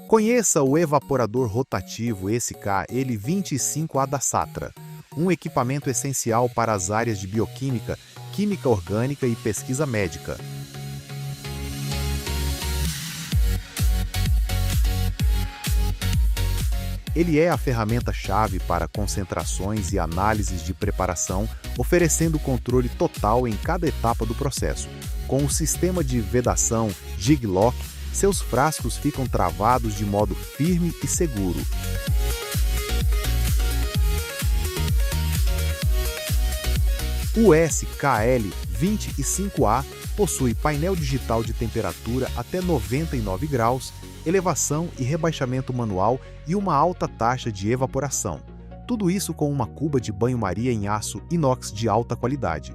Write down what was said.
Conheça o evaporador rotativo SK-L25A da Satra, um equipamento essencial para as áreas de bioquímica, química orgânica e pesquisa médica. Ele é a ferramenta-chave para concentrações e análises de preparação, oferecendo controle total em cada etapa do processo. Com o sistema de vedação Jig-Lock, seus frascos ficam travados de modo firme e seguro. O SKL25A possui painel digital de temperatura até 99 graus, elevação e rebaixamento manual e uma alta taxa de evaporação. Tudo isso com uma cuba de banho-maria em aço inox de alta qualidade.